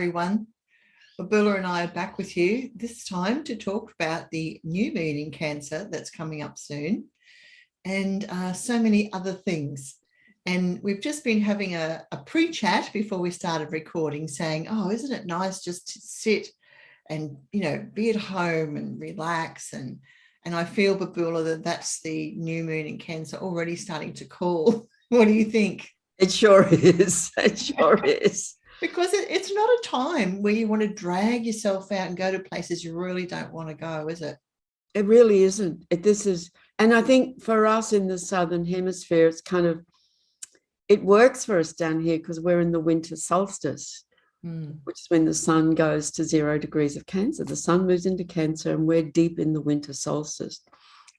everyone. Babula and I are back with you this time to talk about the new moon in Cancer that's coming up soon, and so many other things. And we've just been having a pre-chat before we started recording saying, oh, isn't it nice just to sit and, you know, be at home and relax. And I feel, Babula, that that's the new moon in Cancer already starting to call. What do you think? It sure is. It sure is. Because it's not a time where you want to drag yourself out and go to places you really don't want to go, is it? It really isn't. And I think for us in the Southern Hemisphere, it's kind of, it works for us down here because we're in the winter solstice, which is when the sun goes to 0 degrees of Cancer. The sun moves into Cancer and we're deep in the winter solstice,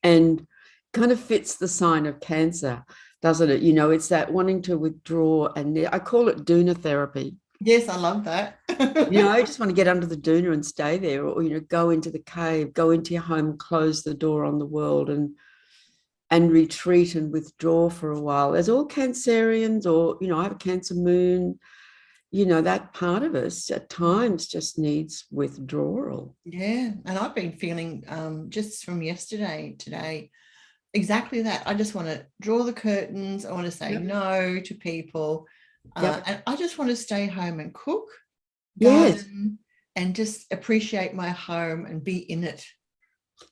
and kind of fits the sign of Cancer, doesn't it? You know, it's that wanting to withdraw, and I call it doona therapy. Yes, I love that. You know, I just want to get under the doona and stay there, or, you know, go into the cave, go into your home, close the door on the world, and retreat and withdraw for a while. As all Cancerians, or, you know, I have a Cancer moon, you know, that part of us at times just needs withdrawal. Yeah, and I've been feeling just from yesterday, today, exactly that. I just want to draw the curtains. I want to say no to people. And I just want to stay home and cook, garden, and just appreciate my home and be in it.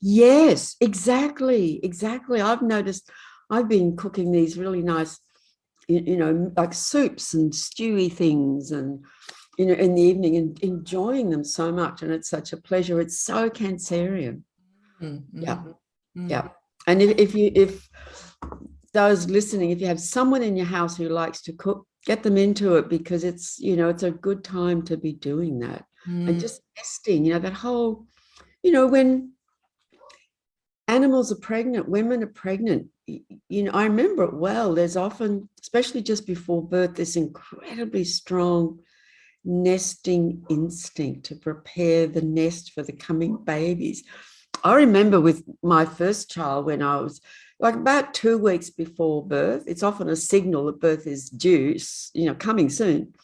Yes, exactly. I've noticed I've been cooking these really nice, you know, like soups and stewy things, and, you know, in the evening, and enjoying them so much. And it's such a pleasure. It's so Cancerian. Yeah. And if those listening, if you have someone in your house who likes to cook, get them into it, because it's, you know, it's a good time to be doing that. And just nesting, you know, that whole, you know, when animals are pregnant, women are pregnant, you know, I remember it well. There's often, especially just before birth, this incredibly strong nesting instinct to prepare the nest for the coming babies. I remember with my first child, when I was like about 2 weeks before birth, it's often a signal that birth is due, you know, coming soon.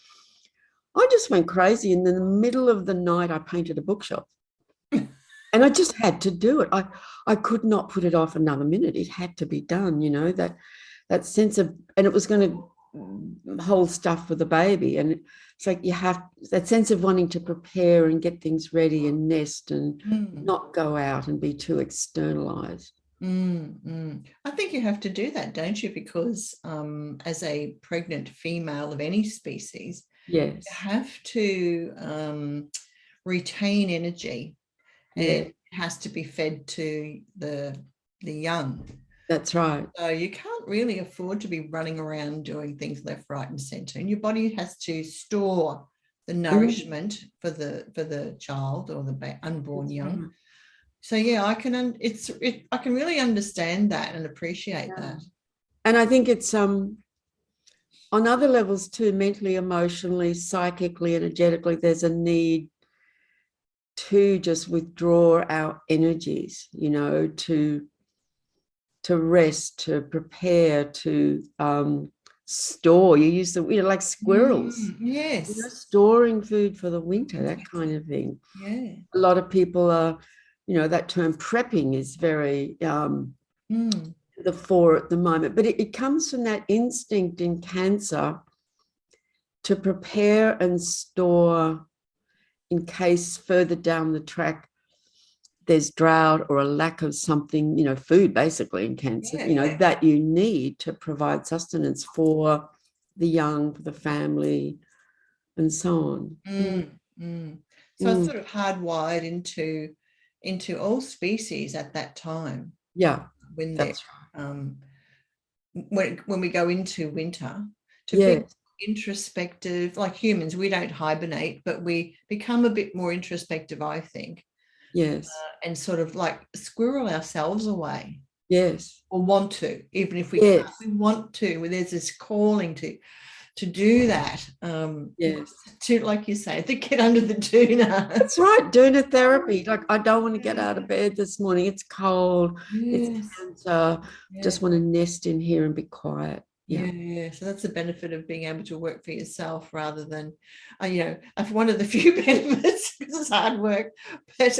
I just went crazy. And in the middle of the night, I painted a bookshelf. And I just had to do it. I could not put it off another minute. It had to be done, you know, that sense of, and it was going to hold stuff for the baby. And it's like you have that sense of wanting to prepare and get things ready and nest and not go out and be too externalized. I think you have to do that, don't you? Because as a pregnant female of any species, yes, you have to retain energy. And it has to be fed to the young. That's right. So you can't really afford to be running around doing things left, right, and center. And your body has to store the nourishment for the child or the unborn young. So yeah, I can really understand that and appreciate that. And I think it's on other levels too, mentally, emotionally, psychically, energetically, there's a need to just withdraw our energies, you know, to rest, to prepare, to store. You use the, you know, like squirrels. Yes. You know, storing food for the winter, that kind of thing. Yeah. A lot of people are, you know, that term prepping is very the fore at the moment, but it comes from that instinct in Cancer to prepare and store in case further down the track there's drought or a lack of something, you know, food basically in Cancer, you know, that you need to provide sustenance for the young, for the family, and so on. So it's sort of hardwired into all species at that time. Yeah, when that's right. When we go into winter, to be introspective. Like humans, we don't hibernate, but we become a bit more introspective, I think. Yes. And sort of like squirrel ourselves away. Yes. Or want to, even if we can't, we want to. There's this calling to do that. Yes. To, like you say, to get under the doona. That's right, doona therapy. Like, I don't want to get out of bed this morning. It's cold. It's Cancer. Just want to nest in here and be quiet. Yeah, so that's the benefit of being able to work for yourself rather than, one of the few benefits, because it's hard work, but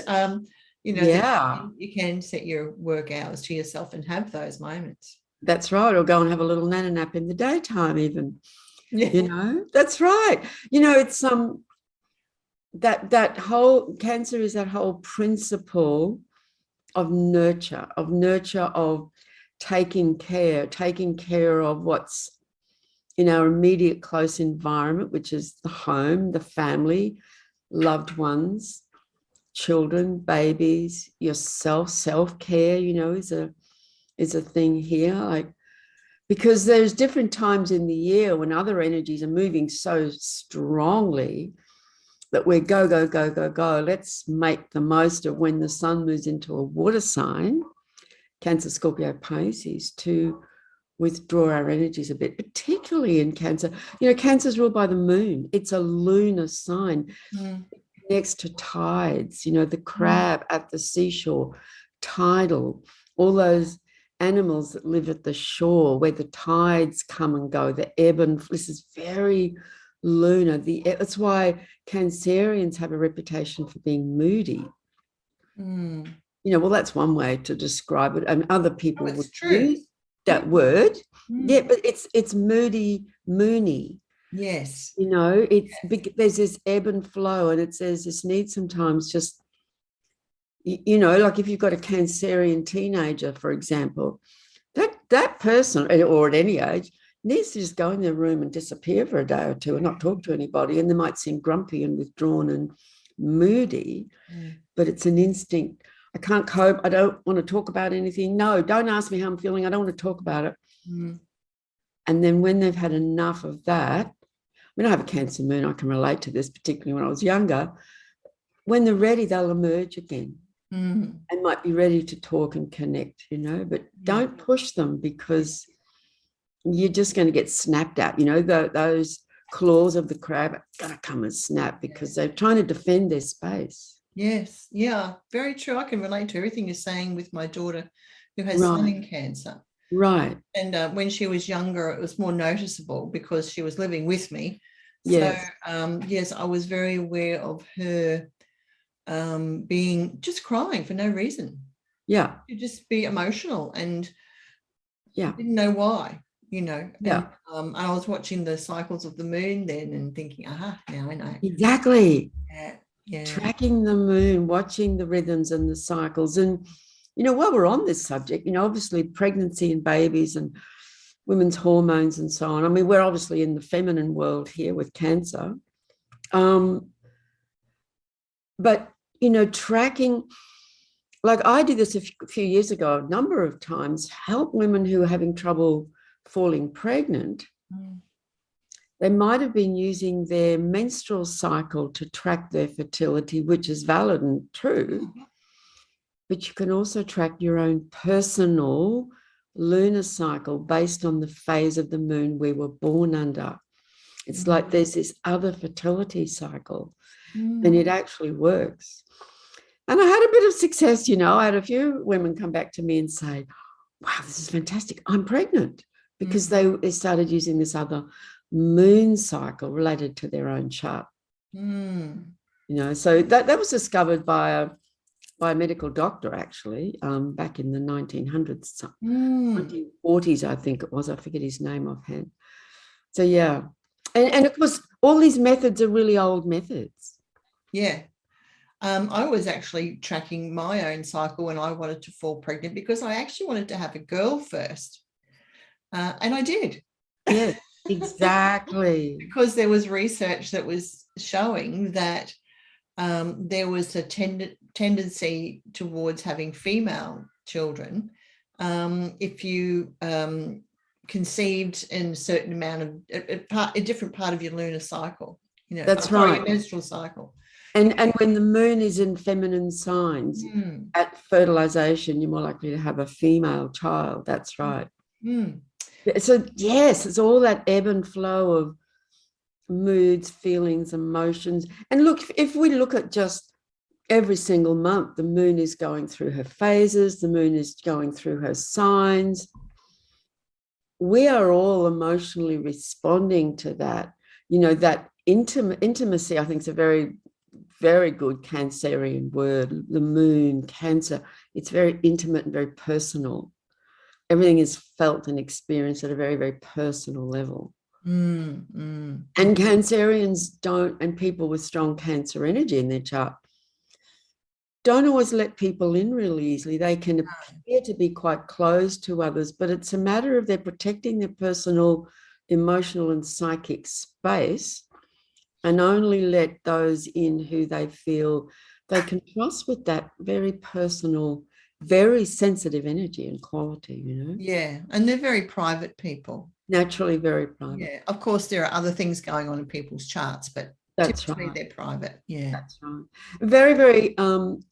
you can set your work hours to yourself and have those moments. That's right. Or go and have a little nana nap in the daytime even. Yeah. That's right. It's that whole Cancer is that whole principle of nurture, of taking care of what's in our immediate close environment, which is the home, the family, loved ones, children, babies, yourself. Self-care, is a thing here. Like, because there's different times in the year when other energies are moving so strongly that we're go, go, go, go, go. Let's make the most of when the sun moves into a water sign, Cancer, Scorpio, Pisces, to withdraw our energies a bit, particularly in Cancer. Cancer is ruled by the moon. It's a lunar sign. It connects to tides, the crab at the seashore, tidal, all those animals that live at the shore where the tides come and go, the ebb and flow. This is very lunar. That's why Cancerians have a reputation for being moody. Well, that's one way to describe it, and other people would use that word. Yeah, but it's moody, moony. Yes. There's this ebb and flow, and it says this need sometimes just, like if you've got a Cancerian teenager, for example, that person, or at any age, needs to just go in their room and disappear for a day or two and not talk to anybody, and they might seem grumpy and withdrawn and moody, but it's an instinct. I can't cope. I don't want to talk about anything. No, don't ask me how I'm feeling. I don't want to talk about it. And then when they've had enough of that, I have a Cancer moon. I can relate to this, particularly when I was younger. When they're ready, they'll emerge again and might be ready to talk and connect, but don't push them, because you're just going to get snapped at. Those claws of the crab are going to come and snap because they're trying to defend their space. Yes. Yeah, very true. I can relate to everything you're saying with my daughter who has sun in Cancer. Right. And when she was younger, it was more noticeable because she was living with me. Yes. So, yes, I was very aware of her being just crying for no reason. Yeah. She'd just be emotional and didn't know why, Yeah. And I was watching the cycles of the moon then and thinking, now I know. Exactly. Yeah. Tracking the moon, watching the rhythms and the cycles. And, while we're on this subject, obviously pregnancy and babies and women's hormones and so on. I mean, we're obviously in the feminine world here with Cancer. But, tracking, like I did this a few years ago, a number of times, help women who are having trouble falling pregnant. They might have been using their menstrual cycle to track their fertility, which is valid and true. But you can also track your own personal lunar cycle based on the phase of the moon we were born under. It's like there's this other fertility cycle, and it actually works. And I had a bit of success, I had a few women come back to me and say, wow, this is fantastic. I'm pregnant, because they started using this other moon cycle related to their own chart. So that was discovered by a medical doctor, actually, back in the 1900s, 1940s, I think it was. I forget his name offhand. So, yeah. And of course, all these methods are really old methods. Yeah. I was actually tracking my own cycle when I wanted to fall pregnant, because I actually wanted to have a girl first. And I did. Yeah, exactly. Because there was research that was showing that there was a tendency towards having female children if you conceived in a certain amount of a different part of your lunar cycle. That's right. Your menstrual cycle. And when the moon is in feminine signs at fertilization, you're more likely to have a female child. That's right. So, yes, it's all that ebb and flow of moods, feelings, emotions. And look, if we look at just every single month, the moon is going through her phases, the moon is going through her signs. we are all emotionally responding to that. That intimacy, I think, is a very, very good Cancerian word. The moon, Cancer, it's very intimate and very personal. Everything is felt and experienced at a very, very personal level. And Cancerians don't, and people with strong Cancer energy in their chart, don't always let people in really easily. They can appear to be quite closed to others, but it's a matter of they're protecting their personal, emotional, and psychic space, and only let those in who they feel they can trust with that very personal, very sensitive energy and quality, Yeah, and they're very private people. Naturally very private. Yeah, of course, there are other things going on in people's charts, but that's typically right. they're private. Yeah, that's right. Very, very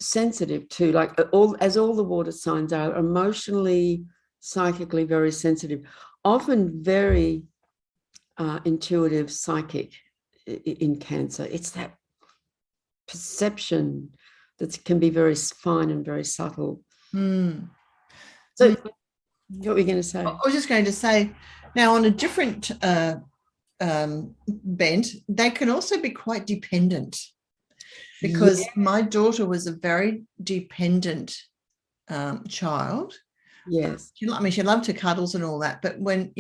sensitive too. Like all the water signs are, emotionally, psychically very sensitive, often very intuitive, psychic in Cancer. It's that perception that can be very fine and very subtle. So what were you going to say? I was just going to say, now on a different bent, they can also be quite dependent, because my daughter was a very dependent child. Yes. She loved her cuddles and all that, but when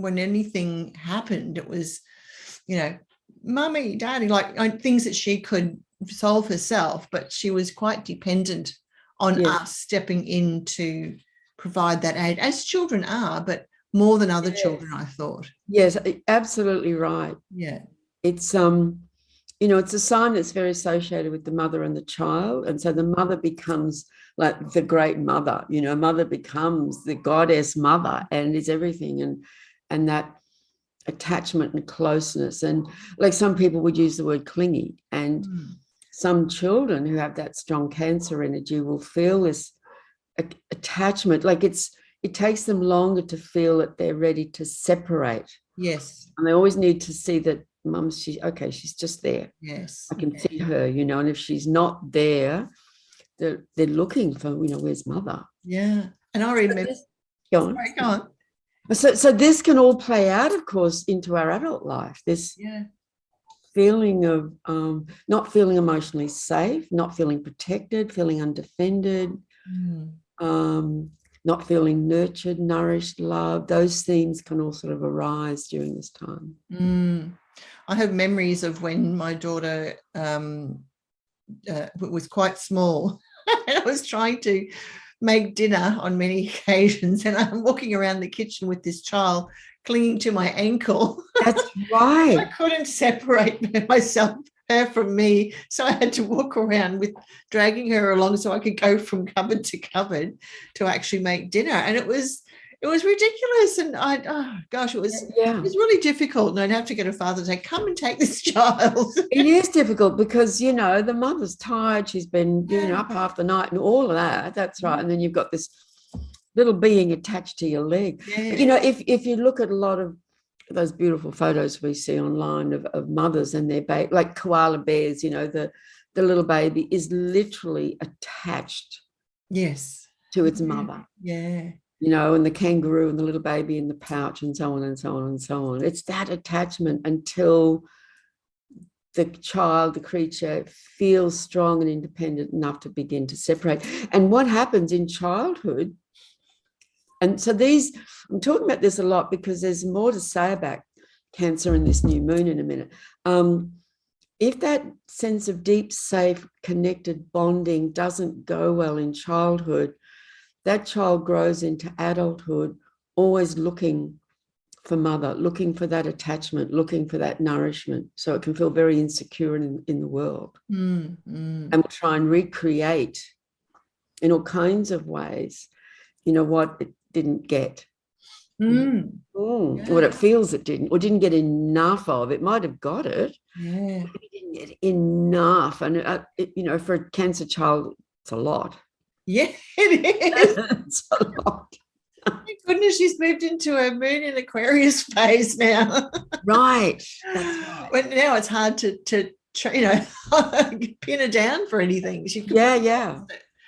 anything happened, it was, mummy, daddy, like things that she could solve herself, but she was quite dependent on us stepping in to provide that aid, as children are, but more than other children, I thought. Yes, absolutely right. Yeah. It's it's a sign that's very associated with the mother and the child. And so the mother becomes like the great mother, mother becomes the goddess mother and is everything. And that attachment and closeness. And like some people would use the word clingy, and some children who have that strong Cancer energy will feel this attachment. Like it takes them longer to feel that they're ready to separate. Yes. And they always need to see that mum's, she's just there. Yes. I can see her, and if she's not there, they're looking for, where's mother? Yeah. And I remember. Go on. So this can all play out, of course, into our adult life. This feeling of not feeling emotionally safe, not feeling protected, feeling undefended, not feeling nurtured, nourished, loved. Those themes can all sort of arise during this time. I have memories of when my daughter was quite small. And I was trying to make dinner on many occasions, and I'm walking around the kitchen with this child clinging to my ankle. That's right. I couldn't separate myself, her from me, so I had to walk around with dragging her along so I could go from cupboard to cupboard to actually make dinner. And it was ridiculous, and it was really difficult. And I'd have to get a father to say, come and take this child. It is difficult because the mother's tired, she's been up half the night and all of that. That's right. And then you've got this little being attached to your leg. If you look at a lot of those beautiful photos we see online of mothers and their baby, like koala bears, the little baby is literally attached to its mother. And the kangaroo and the little baby in the pouch, and so on and so on and so on. It's that attachment until the child, the creature, feels strong and independent enough to begin to separate. And what happens in childhood, and so I'm talking about this a lot because there's more to say about Cancer and this new moon in a minute. If that sense of deep, safe, connected bonding doesn't go well in childhood, that child grows into adulthood always looking for mother, looking for that attachment, looking for that nourishment, so it can feel very insecure in the world. And we'll try and recreate in all kinds of ways, what it didn't get. What it feels it didn't, or didn't get enough of. It might have got it, but it didn't get enough. And, for a Cancer child, it's a lot. Yeah, it is. It's a lot. Thank goodness she's moved into a moon in Aquarius phase now. Right. That's right. Well, now it's hard to pin her down for anything. Yeah.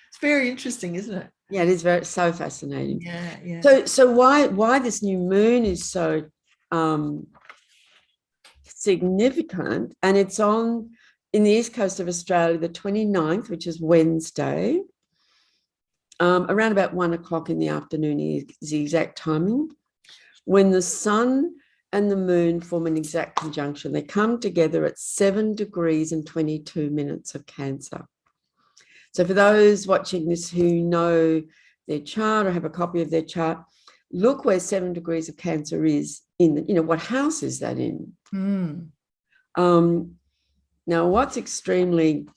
It's very interesting, isn't it? Yeah, it is so fascinating. Yeah, yeah. So why this new moon is so significant, and it's on in the east coast of Australia, the 29th, which is Wednesday, around about 1 o'clock in the afternoon is the exact timing, when the sun and the moon form an exact conjunction. They come together at 7 degrees and 22 minutes of Cancer. So for those watching this who know their chart or have a copy of their chart, look where 7 degrees of Cancer is in, what house is that in? Now, what's extremely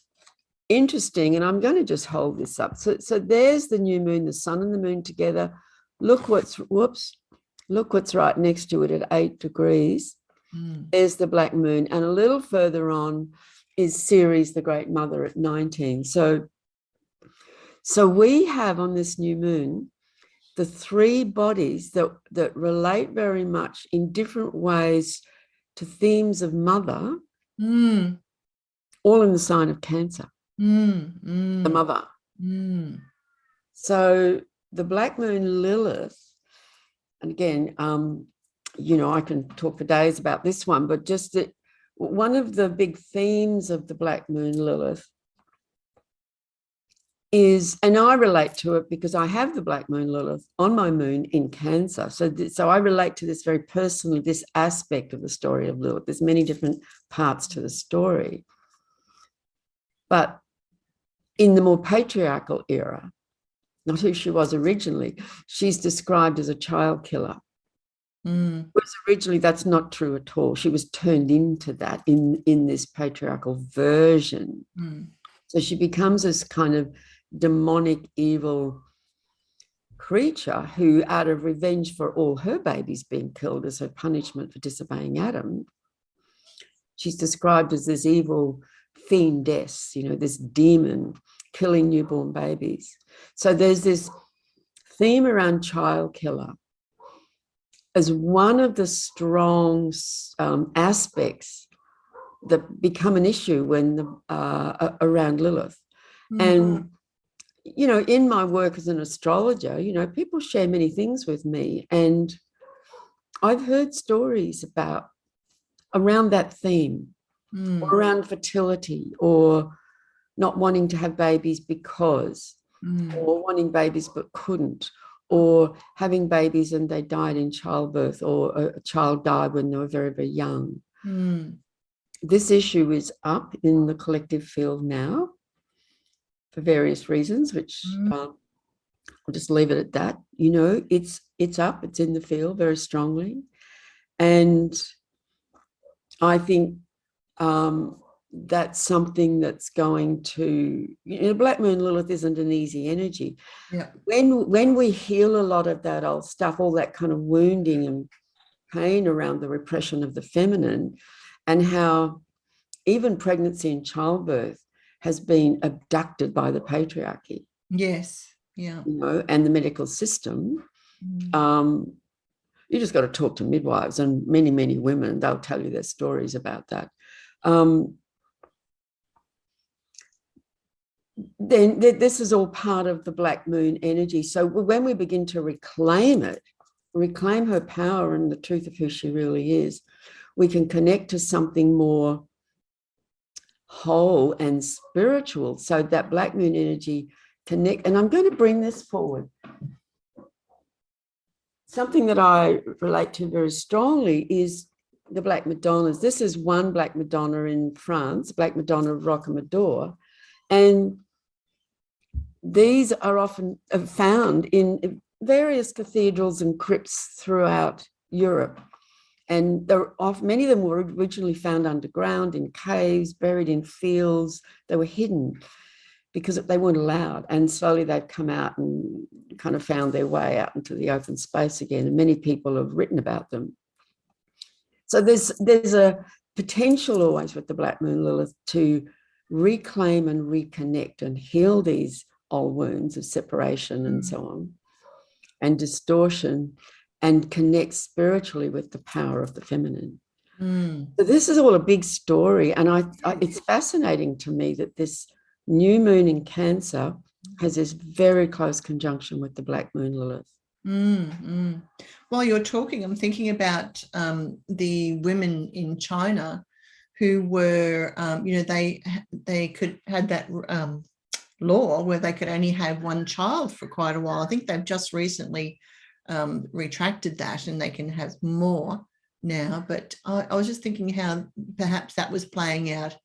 interesting, and I'm going to just hold this up. So there's the new moon, the sun and the moon together. Look what's right next to it at 8 degrees. There's the black moon, and a little further on is Ceres, the great mother, at 19. So we have on this new moon the three bodies that relate very much in different ways to themes of mother, all in the sign of Cancer, the mother. So the Black Moon Lilith, and again, I can talk for days about this one, but just that one of the big themes of the Black Moon Lilith is, and I relate to it because I have the Black Moon Lilith on my moon in Cancer. So I relate to this very personally, this aspect of the story of Lilith. There's many different parts to the story. But in the more patriarchal era, not who she was originally, she's described as a child killer. Whereas originally that's not true at all. She was turned into that in this patriarchal version. So she becomes this kind of demonic, evil creature who, out of revenge for all her babies being killed as her punishment for disobeying Adam, she's described as this evil fiendess, this demon killing newborn babies. So there's this theme around child killer as one of the strong aspects that become an issue when around Lilith. And in my work as an astrologer, people share many things with me, and I've heard stories around that theme, or around fertility, or not wanting to have babies because, or wanting babies but couldn't, or having babies and they died in childbirth, or a child died when they were very, very young. This issue is up in the collective field now for various reasons, which I'll just leave it at that. It's up, it's in the field very strongly. And I think that's something that's going to, Black Moon Lilith isn't an easy energy. Yeah. When we heal a lot of that old stuff, all that kind of wounding and pain around the repression of the feminine, and how even pregnancy and childbirth has been abducted by the patriarchy. Yes. Yeah. And the medical system. You just got to talk to midwives and many, many women. They'll tell you their stories about that. Then this is all part of the Black Moon energy. So when we begin to reclaim her power and the truth of who she really is, we can connect to something more whole and spiritual. So that Black Moon energy connect, and I'm going to bring this forward. Something that I relate to very strongly is the Black Madonnas. This is one Black Madonna in France, Black Madonna of Rocamadour, and these are often found in various cathedrals and crypts throughout Europe. And many of them were originally found underground in caves, buried in fields. They were hidden because they weren't allowed. And slowly they've come out and kind of found their way out into the open space again. And many people have written about them. So there's a potential always with the Black Moon Lilith to reclaim and reconnect and heal these old wounds of separation and so on, and distortion, and connect spiritually with the power of the feminine. So this is all a big story, and it's fascinating to me that this new moon in Cancer has this very close conjunction with the Black Moon Lilith. While you're talking, I'm thinking about the women in China who were, they could had that law where they could only have one child for quite a while. I think they've just recently retracted that and they can have more now. But I was just thinking how perhaps that was playing out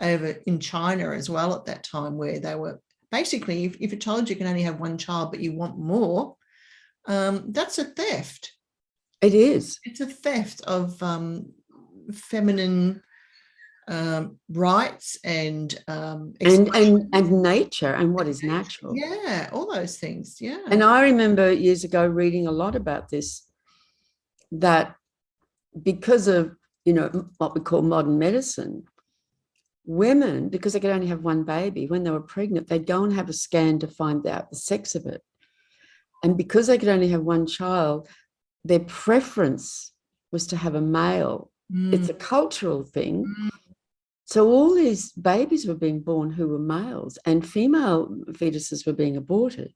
over in China as well at that time, where they were basically, if a child, you can only have one child, but you want more, that's a theft. It is. It's a theft of feminine rights and nature and what is natural. Yeah, all those things. Yeah. And I remember years ago reading a lot about this, that because of, what we call modern medicine, women, because they could only have one baby, when they were pregnant, they'd go and have a scan to find out the sex of it. And because they could only have one child, their preference was to have a male. It's a cultural thing. So all these babies were being born who were males, and female fetuses were being aborted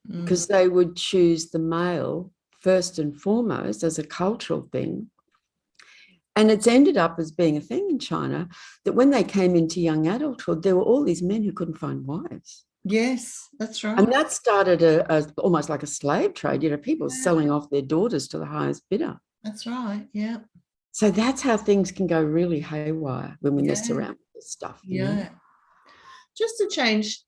because they would choose the male first and foremost as a cultural thing. And it's ended up as being a thing in China that when they came into young adulthood, there were all these men who couldn't find wives. Yes, that's right. And that started almost like a slave trade, people selling off their daughters to the highest bidder. That's right, yeah. So that's how things can go really haywire when we mess around with this stuff. Yeah. Just to change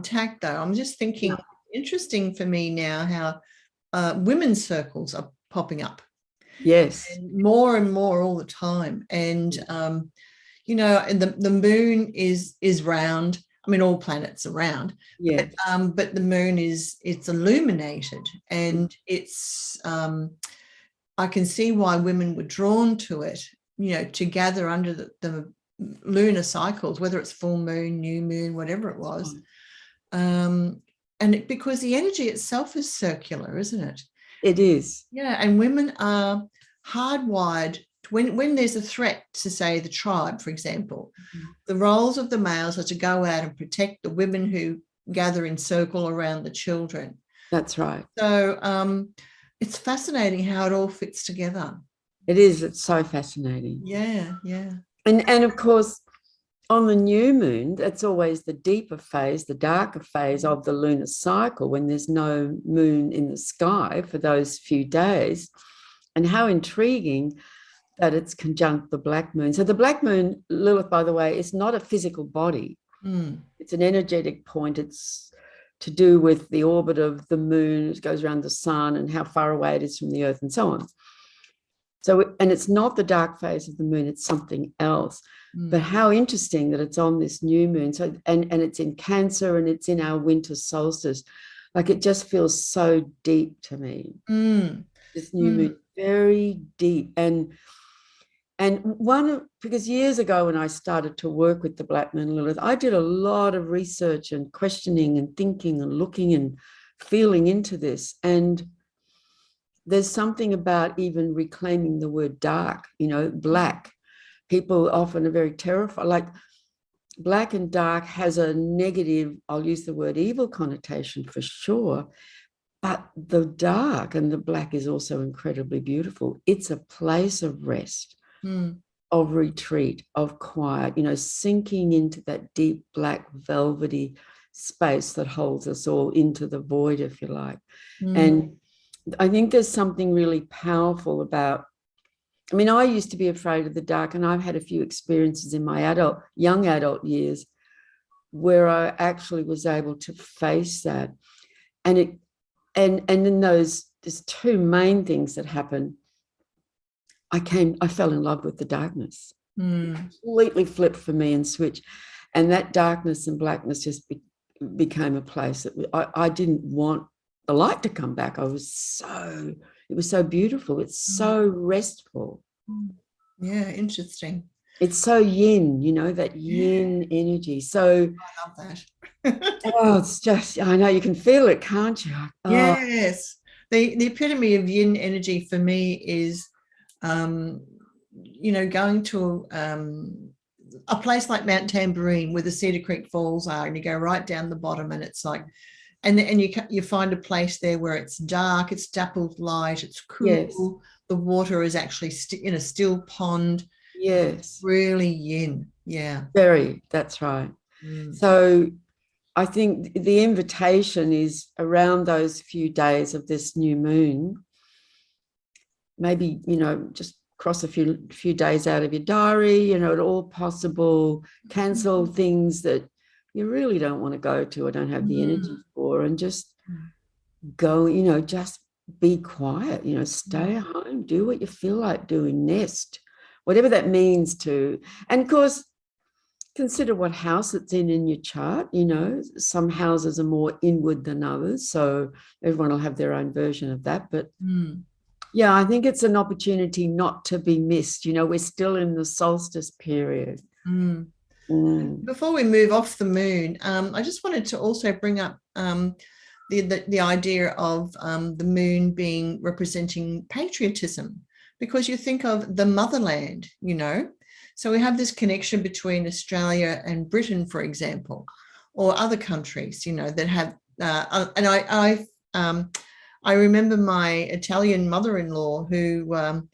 tack, though, I'm just thinking, interesting for me now how women's circles are popping up. Yes. And more all the time. And, and the moon is round. I mean, all planets are round. Yeah. But the moon it's illuminated, and it's I can see why women were drawn to it, to gather under the lunar cycles, whether it's full moon, new moon, whatever it was. Because the energy itself is circular, isn't it? It is. Yeah. And women are hardwired when there's a threat to, say, the tribe, for example, the roles of the males are to go out and protect the women who gather in circle around the children. That's right. So it's fascinating how it all fits together. It is. It's so fascinating. Yeah, yeah. And of course, on the new moon, that's always the deeper phase, the darker phase of the lunar cycle, when there's no moon in the sky for those few days. And how intriguing that it's conjunct the Black Moon. So the Black Moon, Lilith, by the way, is not a physical body. It's an energetic point. It's to do with the orbit of the moon. It goes around the sun and how far away it is from the earth and so on. So, and it's not the dark phase of the moon, it's something else. But how interesting that it's on this new moon. So, and it's in Cancer, and it's in our winter solstice. Like, it just feels so deep to me. This new moon, very deep. And because years ago when I started to work with the Black Moon Lilith, I did a lot of research and questioning and thinking and looking and feeling into this. And there's something about even reclaiming the word dark, black. People often are very terrified. Like, black and dark has a negative, I'll use the word evil connotation for sure. But the dark and the black is also incredibly beautiful. It's a place of rest. Of retreat, of quiet, sinking into that deep black velvety space that holds us all into the void, if you like. And I think there's something really powerful about, I used to be afraid of the dark, and I've had a few experiences in my young adult years where I actually was able to face that. And then there's two main things that happen. I fell in love with the darkness. Completely flipped for me and switched. And that darkness and blackness just became a place that I didn't want the light to come back. It was so beautiful. It's so restful. Yeah, interesting. It's so yin, that yin energy. So I love that. it's just, I know you can feel it, can't you? Yes. The epitome of yin energy for me is going to a place like Mount Tambourine where the Cedar Creek Falls are, and you go right down the bottom, and it's like, and you find a place there where it's dark, it's dappled light, it's cool. Yes. The water is actually in a still pond. Yes. Really yin. Yeah. Very. That's right. So I think the invitation is around those few days of this new moon. Maybe, just cross a few days out of your diary, at all possible, cancel things that you really don't want to go to or don't have the energy for, and just go, just be quiet, stay at home, do what you feel like doing, nest, whatever that means to. And of course, consider what house it's in your chart. Some houses are more inward than others, so everyone will have their own version of that. But yeah, I think it's an opportunity not to be missed. We're still in the solstice period. Before we move off the moon, I just wanted to also bring up the idea of the moon being representing patriotism, because you think of the motherland, So we have this connection between Australia and Britain, for example, or other countries, that have, and I remember my Italian mother-in-law who,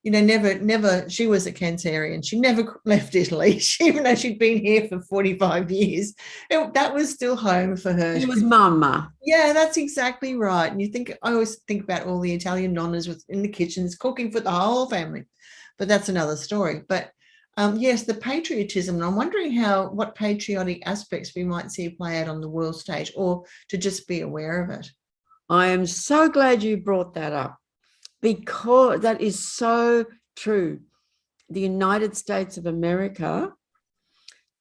never, she was a Cancerian. She never left Italy, even though she'd been here for 45 years. That was still home for her. It was mama. Yeah, that's exactly right. And I always think about all the Italian nonnas in the kitchens cooking for the whole family, but that's another story. But yes, the patriotism, and I'm wondering what patriotic aspects we might see play out on the world stage, or to just be aware of it. I am so glad you brought that up, because that is so true. The United States of America,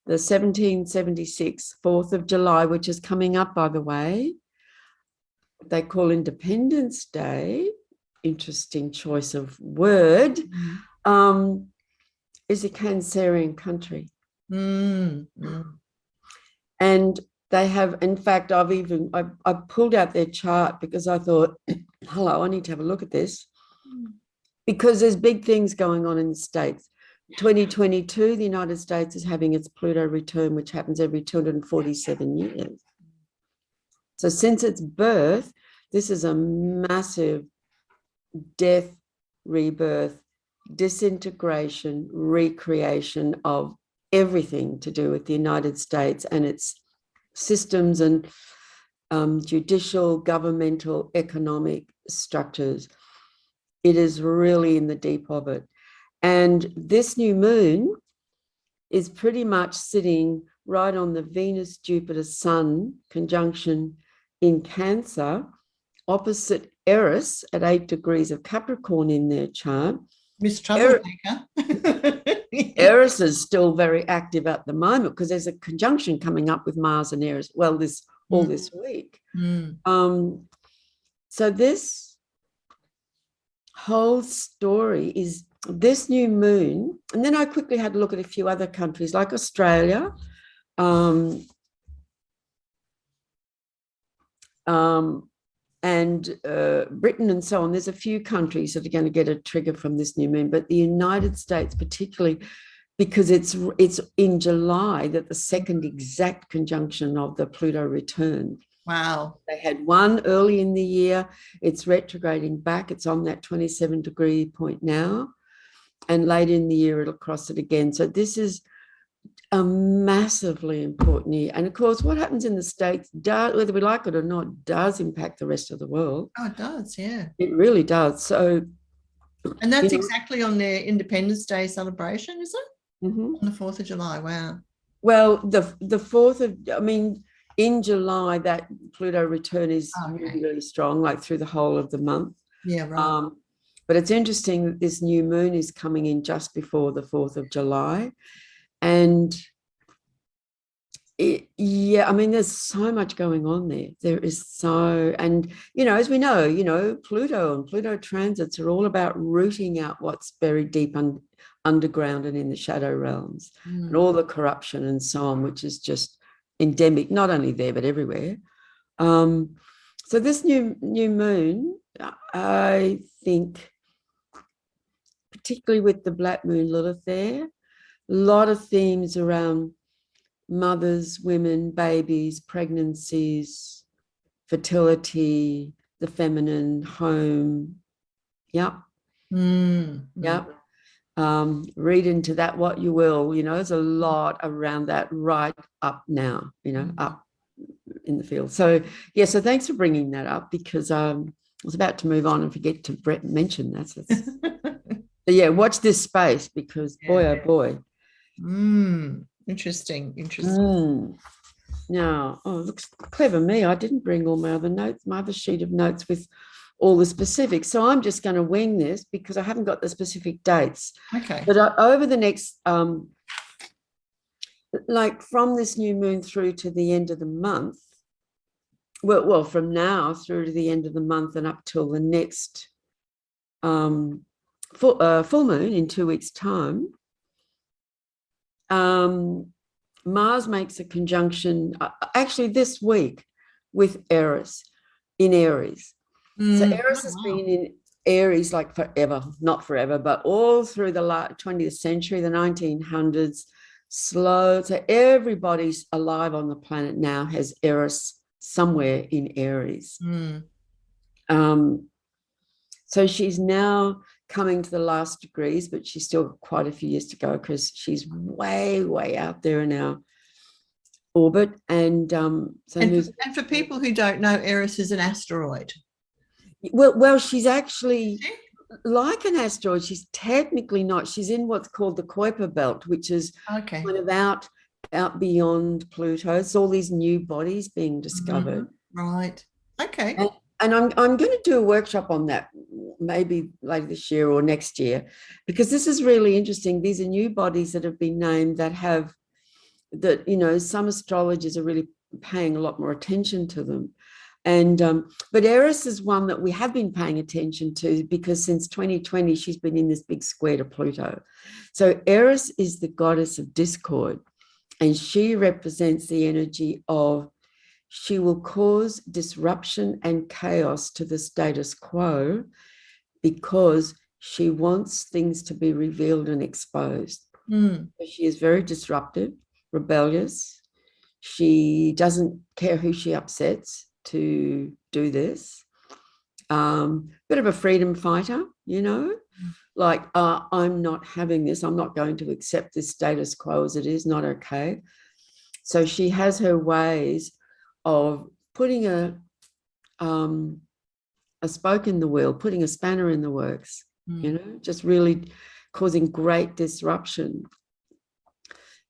the 1776 4th of July, which is coming up, by the way, they call Independence Day, interesting choice of word, is a Cancerian country. And they have, in fact, I pulled out their chart because I thought, hello, I need to have a look at this, because there's big things going on in the States. 2022, the United States is having its Pluto return, which happens every 247 years. So since its birth, this is a massive death, rebirth, disintegration, recreation of everything to do with the United States and its systems and judicial, governmental, economic structures. It is really in the deep of it. And this new moon is pretty much sitting right on the Venus, Jupiter, Sun conjunction in Cancer, opposite Eris at 8 degrees of Capricorn in their chart. Miss Troublemaker. Eris is still very active at the moment because there's a conjunction coming up with Mars and Eris, well, this week. So this whole story is this new moon. And then I quickly had a look at a few other countries like Australia, and Britain and so on. There's a few countries that are going to get a trigger from this new moon, but the United States particularly, because it's in July that the second exact conjunction of the Pluto return. Wow. They had one early in the year. It's retrograding back. It's on that 27-degree point now. And late in the year, it'll cross it again. So this is a massively important year. And of course, what happens in the States, whether we like it or not, does impact the rest of the world. Oh, it does, yeah. It really does. So, and that's exactly on their Independence Day celebration, is it? On the 4th of July, wow. Well, the 4th of, I mean, in July, that Pluto return is really, really strong, like through the whole of the month. Yeah, right. But it's interesting that this new moon is coming in just before the 4th of July. And I mean, there's so much going on there. There is so, and, as we know, Pluto and Pluto transits are all about rooting out what's buried deep underground and in the shadow realms, and all the corruption and so on, which is just endemic, not only there, but everywhere. So this new moon, I think, particularly with the Black Moon Lilith there, lot of themes around mothers, women, babies, pregnancies, fertility, the feminine, home. Yep. Yep. Read into that what you will, there's a lot around that right up now, up in the field. So so thanks for bringing that up, because I was about to move on and forget to mention that. But watch this space, because boy, oh boy. Interesting. Now, looks clever me. I didn't bring all my other notes, my other sheet of notes with all the specifics. So I'm just going to wing this because I haven't got the specific dates. Okay. But over the next, like from this new moon through to the end of the month, well, from now through to the end of the month and up till the next full moon in 2 weeks' time, Mars makes a conjunction actually this week with Eris in Aries. So Eris has been in Aries like forever, not forever, but all through the 20th century, the 1900s, slow. So everybody's alive on the planet now has Eris somewhere in Aries. So she's now coming to the last degrees, but she's still got quite a few years to go because she's way, way out there in our orbit. And for people who don't know, Eris is an asteroid. Well, she's actually like an asteroid. She's technically not. She's in what's called the Kuiper belt, which is kind of out beyond Pluto. It's all these new bodies being discovered. Right. Okay. And I'm going to do a workshop on that maybe later this year or next year, because this is really interesting. These are new bodies that have been named that some astrologers are really paying a lot more attention to them. And but Eris is one that we have been paying attention to, because since 2020 she's been in this big square to Pluto. So Eris is the goddess of discord, and she represents the energy of she will cause disruption and chaos to the status quo because she wants things to be revealed and exposed. She is very disruptive, rebellious. She doesn't care who she upsets to do this. Bit of a freedom fighter, like I'm not having this. I'm not going to accept this status quo as it is, not okay. So she has her ways of putting a spoke in the wheel, putting a spanner in the works, just really causing great disruption.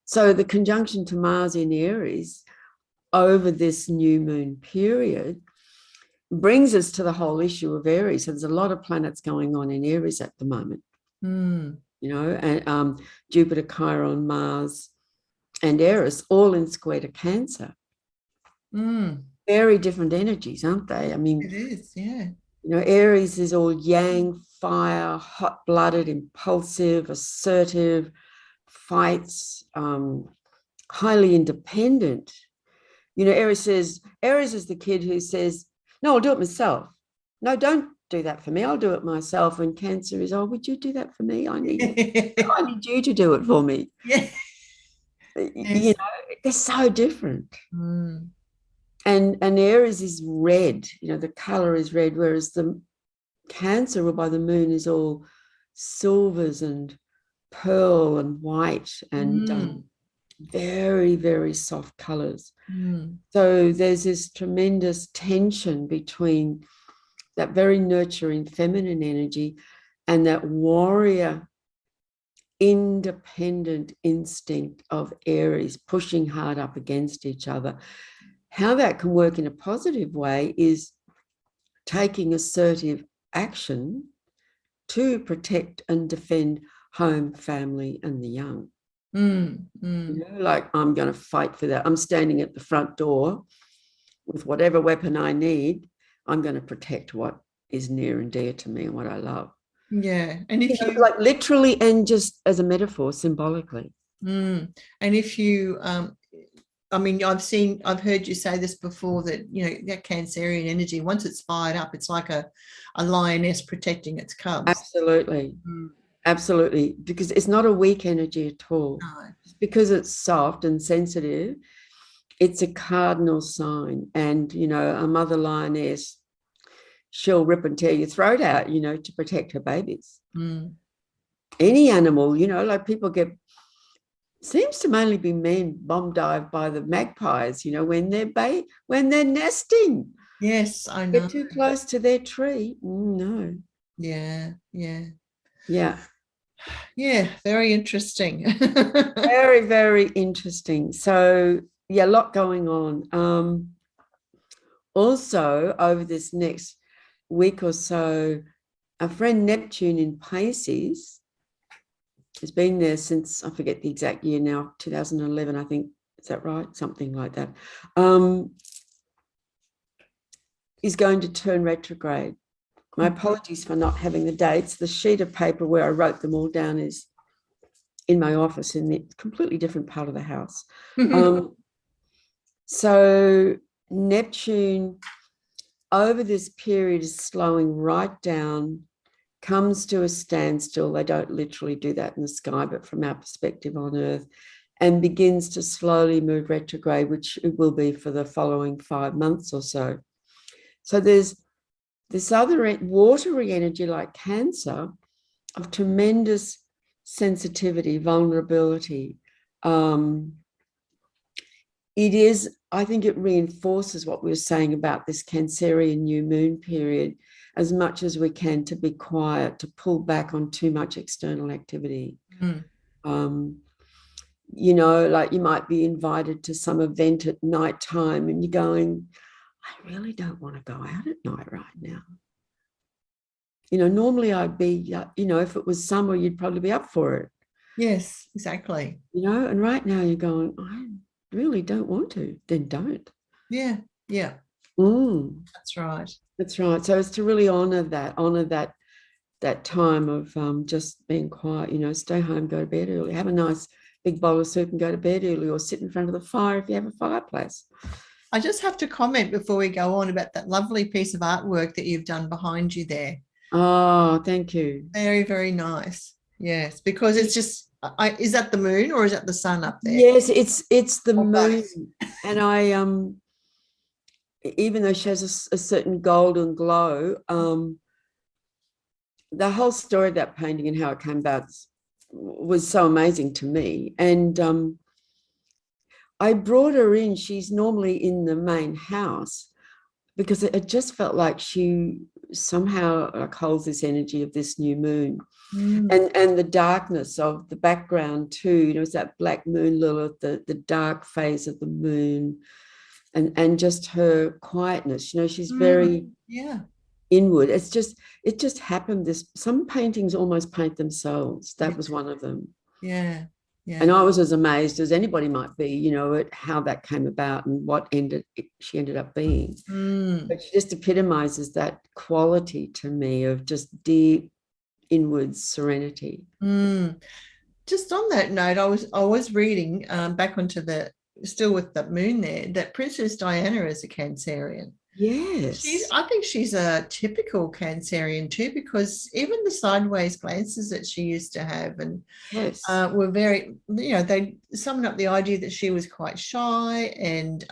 So the conjunction to Mars in Aries over this new moon period brings us to the whole issue of Aries. So there's a lot of planets going on in Aries at the moment, and Jupiter, Chiron, Mars, and Eris all in square to Cancer. Very different energies, aren't they? I mean, it is, yeah. Aries is all yang, fire, hot-blooded, impulsive, assertive, fights, highly independent. Aries is the kid who says, no, I'll do it myself. No, don't do that for me. I'll do it myself. And Cancer is, would you do that for me? I need you to do it for me. Yeah. They're so different. And Aries is red, the color is red, whereas the Cancer by the moon is all silvers and pearl and white and very, very soft colors. So there's this tremendous tension between that very nurturing feminine energy and that warrior independent instinct of Aries pushing hard up against each other. How that can work in a positive way is taking assertive action to protect and defend home, family, and the young. Like, I'm going to fight for that. I'm standing at the front door with whatever weapon I need. I'm going to protect what is near and dear to me and what I love. Yeah. And if you like literally and just as a metaphor, symbolically. And if you I've heard you say this before, that that Cancerian energy, once it's fired up, it's like a lioness protecting its cubs. Absolutely. Absolutely, because it's not a weak energy at all. No. Because it's soft and sensitive, it's a cardinal sign. And, you know, a mother lioness, she'll rip and tear your throat out, you know, to protect her babies. Any animal, you know, like people get, seems to mainly be men bomb dive by the magpies, you know, when they're nesting. Yes, I know. Get too close to their tree. No. Yeah. Yeah. Very interesting. Very, very interesting. So yeah, a lot going on. Also, over this next week or so, our friend Neptune in Pisces has been there since, I forget the exact year now, 2011, I think. Is that right? Something like that. Is going to turn retrograde. My apologies for not having the dates. The sheet of paper where I wrote them all down is in my office in a completely different part of the house. So Neptune over this period is slowing right down, comes to a standstill. They don't literally do that in the sky, but from our perspective on Earth, and begins to slowly move retrograde, which it will be for the following 5 months or so. So there's this other watery energy like Cancer of tremendous sensitivity, vulnerability. It is, I think it reinforces what we were saying about this Cancerian new moon period, as much as we can, to be quiet, to pull back on too much external activity. You know, like you might be invited to some event at night time and you're going, I really don't want to go out at night right now. You know, normally I'd be, you know, if it was summer, you'd probably be up for it. Yes, exactly. You know, and right now you're going, I really don't want to, then don't. Yeah. That's right. That's right. So it's to really honor that time of just being quiet, you know, stay home, go to bed early, have a nice big bowl of soup and go to bed early, or sit in front of the fire if you have a fireplace. I just have to comment before we go on about that lovely piece of artwork that you've done behind you there. Oh, thank you. Very, very nice. Yes, because it's just, is that the moon or is that the sun up there? Yes, it's the moon. And I even though she has a certain golden glow, the whole story of that painting and how it came about was so amazing to me. And I brought her in. She's normally in the main house because it just felt like she somehow like holds this energy of this new moon. And the darkness of the background too, you know, it's that Black Moon Lilith, the dark phase of the moon, and just her quietness, you know, she's very inward. It just happened. Some paintings almost paint themselves. That was one of them. Yeah. And I was as amazed as anybody might be, you know, at how that came about and what she ended up being. But she just epitomizes that quality to me of just deep inward serenity. Just on that note, I was reading back onto still with the moon there, that Princess Diana is a Cancerian. Yes. I think she's a typical Cancerian too, because even the sideways glances that she used to have and were very, you know, they summed up the idea that she was quite shy and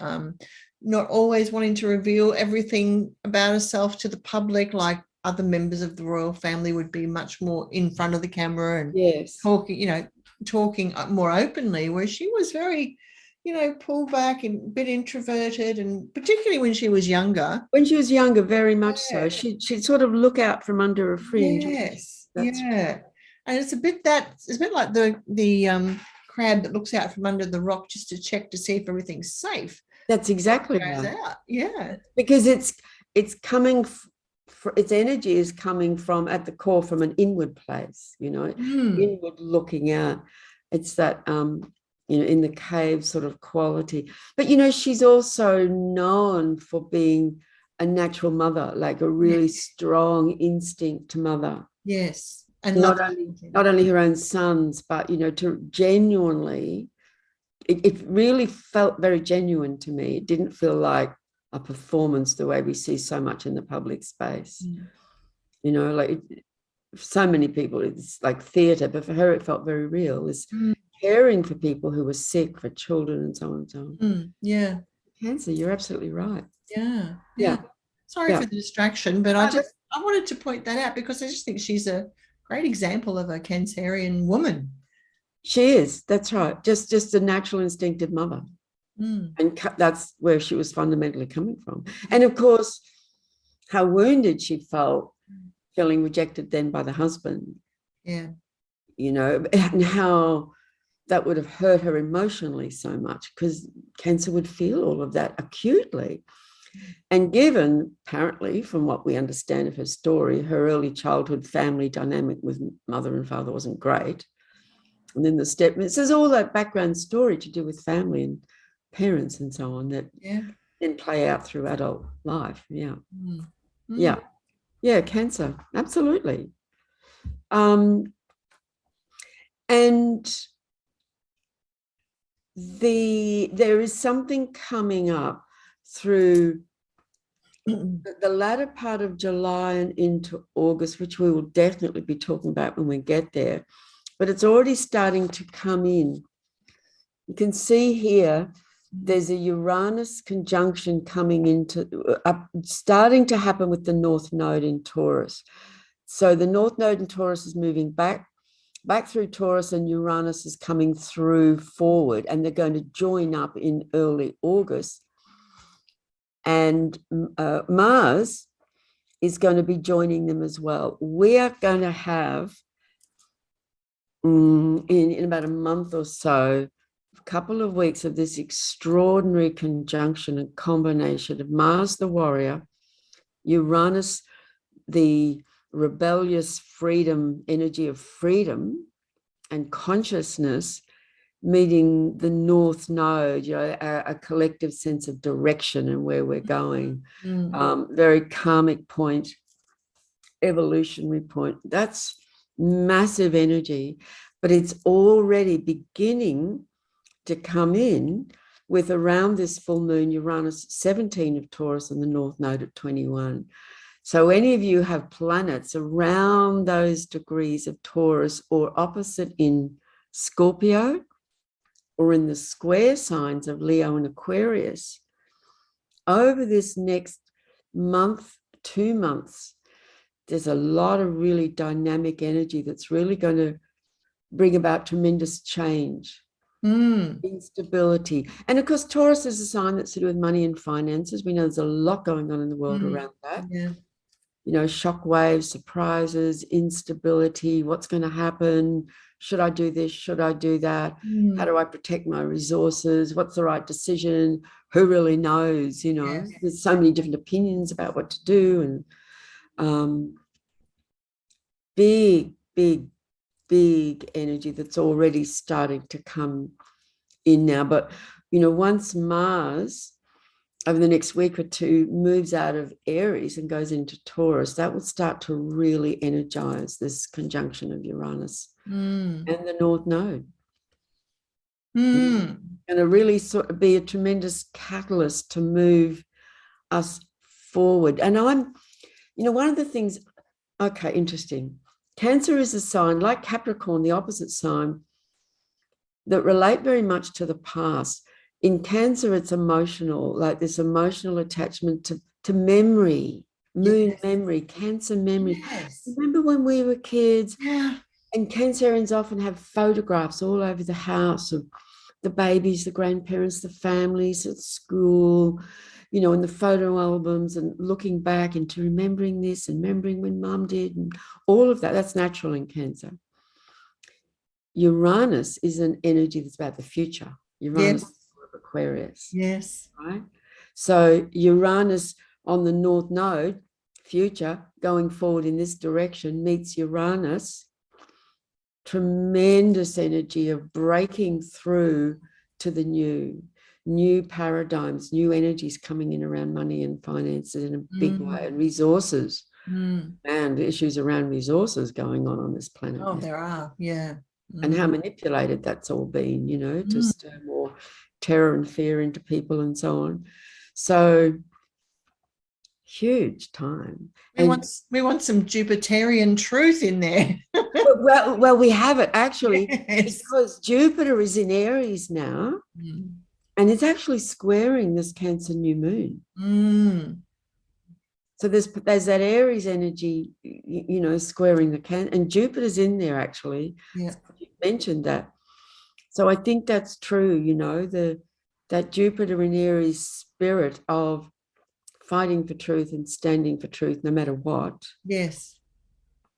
not always wanting to reveal everything about herself to the public, like other members of the royal family would be much more in front of the camera and talking more openly, where she was very, you know, pulled back and a bit introverted, and particularly when she was younger. When she was younger, very much so. She'd sort of look out from under a fringe. Yes, and it's a bit like the crab that looks out from under the rock just to check to see if everything's safe. That's exactly right. Yeah, because it's coming. Its energy is coming from at the core from an inward place, you know, inward looking out. It's that you know, in the cave sort of quality. But you know, she's also known for being a natural mother, like a really strong instinct mother. Yes, and not only her own sons, but you know, to genuinely, it really felt very genuine to me. It didn't feel like a performance the way we see so much in the public space. You know, like so many people, it's like theatre, but for her it felt very real, is caring for people who were sick, for children and so on and so on. Yeah. Cancer, you're absolutely right. Yeah. Yeah. Sorry for the distraction, but I wanted to point that out because I just think she's a great example of a Cancerian woman. She is, that's right. Just a natural instinctive mother. And that's where she was fundamentally coming from. And of course, how wounded she felt, feeling rejected then by the husband. Yeah. You know, and how that would have hurt her emotionally so much, because Cancer would feel all of that acutely. And given, apparently, from what we understand of her story, her early childhood family dynamic with mother and father wasn't great. And then there's all that background story to do with family and parents and so on that then play out through adult life. Yeah. Yeah, Cancer, absolutely. And there is something coming up through the latter part of July and into August, which we will definitely be talking about when we get there, but it's already starting to come in. You can see here, there's a Uranus conjunction coming into, starting to happen with the North Node in Taurus. So the North Node in Taurus is moving back through Taurus, and Uranus is coming through forward, and they're going to join up in early August. And Mars is going to be joining them as well. We are going to have, in about a month or so, a couple of weeks of this extraordinary conjunction and combination of Mars, the warrior, Uranus, the rebellious freedom, energy of freedom and consciousness, meeting the North Node, you know, a collective sense of direction and where we're going. Very karmic point, evolutionary point. That's massive energy, but it's already beginning to come in with, around this full moon, Uranus 17 of Taurus and the North Node at 21. So any of you have planets around those degrees of Taurus or opposite in Scorpio, or in the square signs of Leo and Aquarius, over this next month, 2 months, there's a lot of really dynamic energy that's really going to bring about tremendous change, instability. And of course, Taurus is a sign that's to do with money and finances. We know there's a lot going on in the world around that. Yeah. You know, shock waves, surprises, instability, what's going to happen? Should I do this? Should I do that? How do I protect my resources? What's the right decision? Who really knows? You know, there's so many different opinions about what to do. And big energy that's already starting to come in now. But, you know, once Mars, over the next week or two, moves out of Aries and goes into Taurus, that will start to really energize this conjunction of Uranus and the North Node. And it really sort of be a tremendous catalyst to move us forward. And I'm, you know, one of the things, okay, interesting. Cancer is a sign, like Capricorn, the opposite sign, that relate very much to the past. In Cancer, it's emotional, like this emotional attachment to memory, moon memory, Cancer memory. Remember when we were kids? And Cancerians often have photographs all over the house of the babies, the grandparents, the families at school, you know, in the photo albums, and looking back into remembering this and remembering when mum did, and all of that. That's natural in Cancer. Uranus is an energy that's about the future. Uranus is Aquarius. Right? So Uranus on the North Node, future, going forward in this direction, meets Uranus, tremendous energy of breaking through to the new paradigms, new energies coming in around money and finances in a big way, and resources, and issues around resources going on this planet. Oh, there are, and how manipulated that's all been, you know, to stir more terror and fear into people and so on. So huge time. We want some Jupiterian truth in there. well, we have it actually, Yes. because Jupiter is in Aries now, and it's actually squaring this Cancer new moon. So there's that Aries energy, squaring the Cancer, and Jupiter's in there actually. Yeah, you mentioned that. So I think that's true. That Jupiter in Aries spirit of fighting for truth and standing for truth no matter what. yes,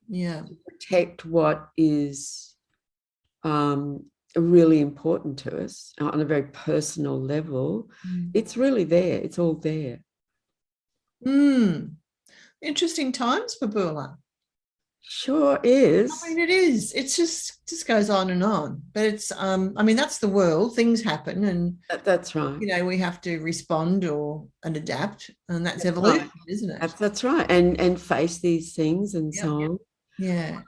yeah, to protect what is really important to us on a very personal level. It's really there. It's all there. Interesting times for Bula. Sure is. I mean, it is. It's just goes on and on. But it's I mean, that's the world. Things happen, and that's right. We have to respond and adapt, and that's evolution, right, isn't it? That's right. And face these things and so on. Yeah.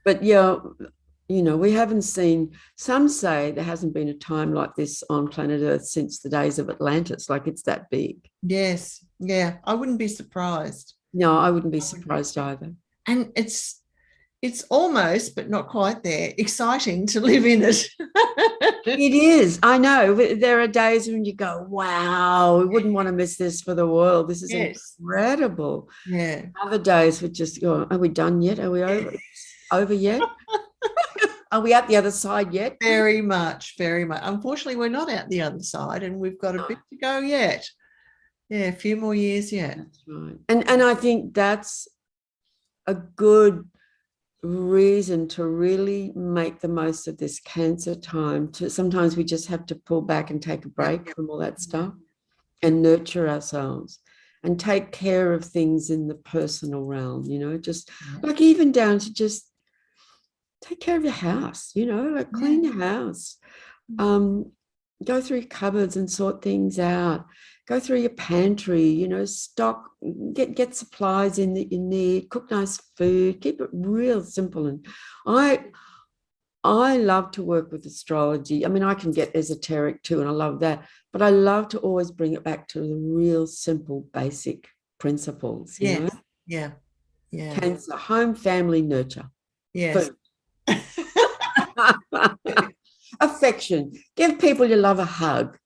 But we haven't seen, some say there hasn't been a time like this on planet Earth since the days of Atlantis, like it's that big. Yes. Yeah. I wouldn't be surprised. No, I wouldn't be surprised either. And it's almost, but not quite there, exciting to live in it. It is. I know. There are days when you go, wow, we wouldn't want to miss this for the world. This is incredible. Yeah. Other days we just go, are we done yet? Are we over yet? Are we out the other side yet? Very much, very much. Unfortunately, we're not out the other side, and we've got a bit to go yet. Yeah, a few more years yet. That's right. And I think that's a good reason to really make the most of this Cancer time. Sometimes we just have to pull back and take a break from all that stuff and nurture ourselves and take care of things in the personal realm, just like even down to just take care of your house, like clean your house, go through your cupboards and sort things out, go through your pantry, stock, get supplies in that you need, cook nice food, keep it real simple. And I love to work with astrology. I mean, I can get esoteric too, and I love that, but I love to always bring it back to the real simple, basic principles, you know? Yeah. Cancer, home, family, nurture. Yes. Affection. Give people you love a hug.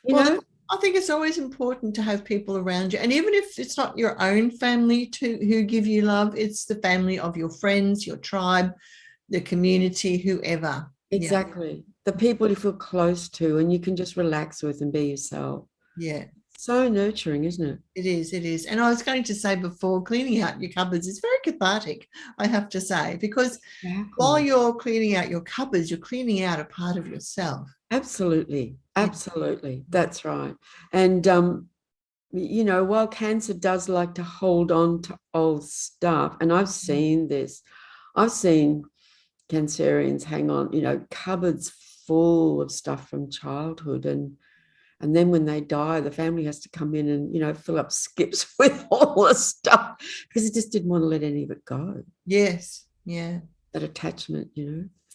You know? I think it's always important to have people around you. And even if it's not your own family who give you love, it's the family of your friends, your tribe, the community, whoever. Exactly. The people you feel close to and you can just relax with and be yourself. Yeah. So nurturing, isn't it? It is. And I was going to say before, cleaning out your cupboards is very cathartic, I have to say, because while you're cleaning out your cupboards, you're cleaning out a part of yourself. Absolutely. That's right. And, while Cancer does like to hold on to old stuff, and I've seen this, I've seen Cancerians hang on, cupboards full of stuff from childhood, and then when they die, the family has to come in and, fill up skips with all the stuff because it just didn't want to let any of it go. Yes. Yeah. That attachment,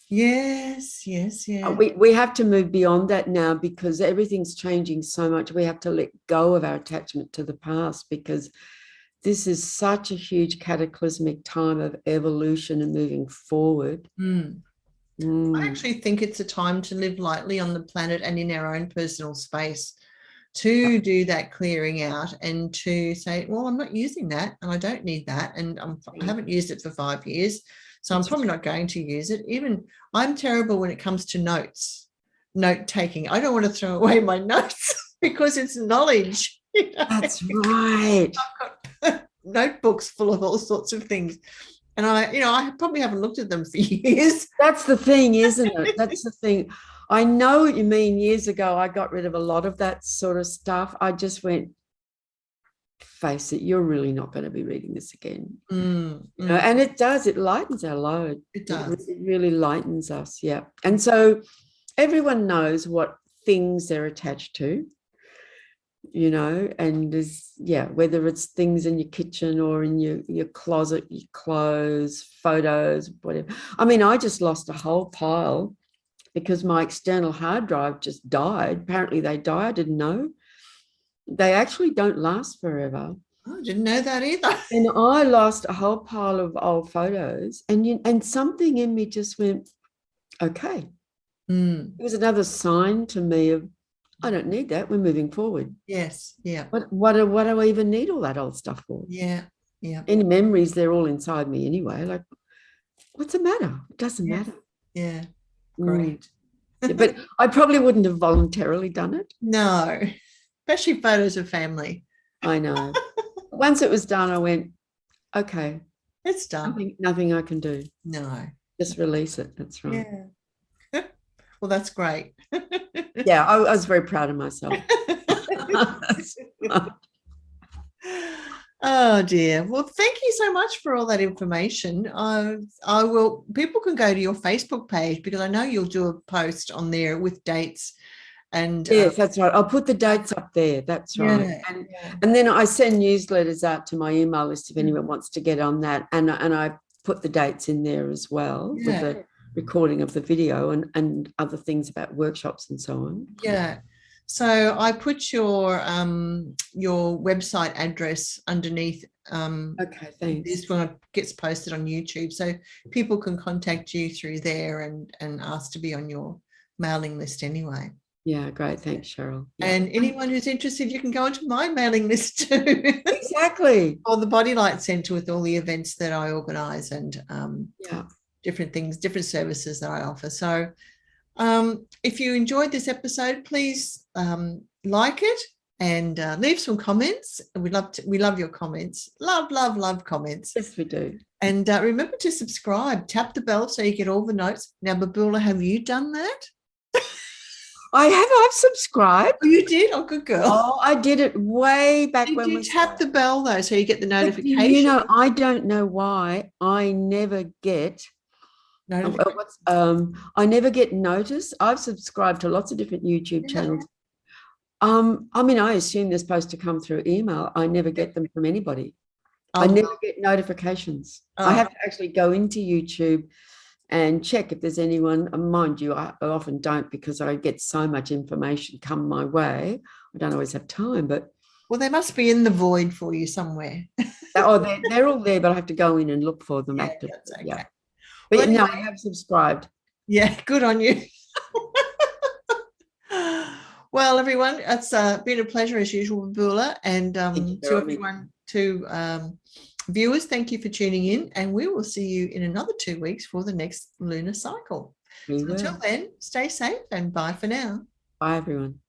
Yes. Yeah. We have to move beyond that now because everything's changing so much. We have to let go of our attachment to the past because this is such a huge cataclysmic time of evolution and moving forward. I actually think it's a time to live lightly on the planet and in our own personal space, to do that clearing out and to say, well, I'm not using that and I don't need that. And I haven't used it for 5 years. So I'm probably not going to use it. Even I'm terrible when it comes to note taking. I don't want to throw away my notes because it's knowledge. That's right. I've got notebooks full of all sorts of things. And I probably haven't looked at them for years. That's the thing, isn't it? That's the thing. I know what you mean. Years ago, I got rid of a lot of that sort of stuff. I just went, face it, you're really not going to be reading this again. And it does. It lightens our load. It does. It really lightens us. Yeah. And so everyone knows what things they're attached to. And there's, whether it's things in your kitchen or in your closet, your clothes, photos, whatever. I mean, I just lost a whole pile because my external hard drive just died. Apparently they die. I didn't know. They actually don't last forever. I didn't know that either. And I lost a whole pile of old photos, and something in me just went, okay. Mm. It was another sign to me of, I don't need that. We're moving forward. Yes. Yeah. What do I even need all that old stuff for? Yeah. Yeah. Any memories, they're all inside me anyway. Like, what's the matter? It doesn't Yes. matter. Yeah. Mm. Great. Yeah, but I probably wouldn't have voluntarily done it. No, especially photos of family. I know. Once it was done, I went, okay, It's done. nothing I can do. No. Just release it. That's right. Yeah. Well, that's great. Yeah, I was very proud of myself. Oh dear. Well, thank you so much for all that information. I will. People can go to your Facebook page because I know you'll do a post on there with dates. And yes, that's right. I'll put the dates up there. That's right. Yeah, and then I send newsletters out to my email list if anyone wants to get on that. And I put the dates in there as well with the recording of the video and other things about workshops and so on. Yeah. So I put your website address underneath. Okay, thanks. This one gets posted on YouTube, so people can contact you through there and ask to be on your mailing list anyway. Yeah, great. Thanks, Cheryl. Yeah. And anyone who's interested, you can go onto my mailing list too. Exactly. Or the Body Light Centre with all the events that I organise and different things, different services that I offer. So if you enjoyed this episode, please like it and leave some comments. We love your comments. Love comments. Yes, we do. And remember to subscribe. Tap the bell so you get all the notes. Now, Babula, have you done that? I've subscribed. Oh, you did? Oh, good girl. Oh, I did it way back when you tap the bell though, so you get the notification. You know, I don't know why I never get I never get notice. I've subscribed to lots of different YouTube channels. I mean, I assume they're supposed to come through email. I never get them from anybody. I never get notifications. I have to actually go into YouTube and check if there's anyone. Mind you, I often don't because I get so much information come my way. I don't always have time, but well, they must be in the void for you somewhere. They're all there, but I have to go in and look for them actively. Okay. Yeah. But well, anyway, I have subscribed. Yeah, good on you. Well, everyone, it's been a pleasure as usual, Babula, and to everyone, viewers, thank you for tuning in, and we will see you in another 2 weeks for the next lunar cycle. So until then, stay safe and bye for now. Bye, everyone.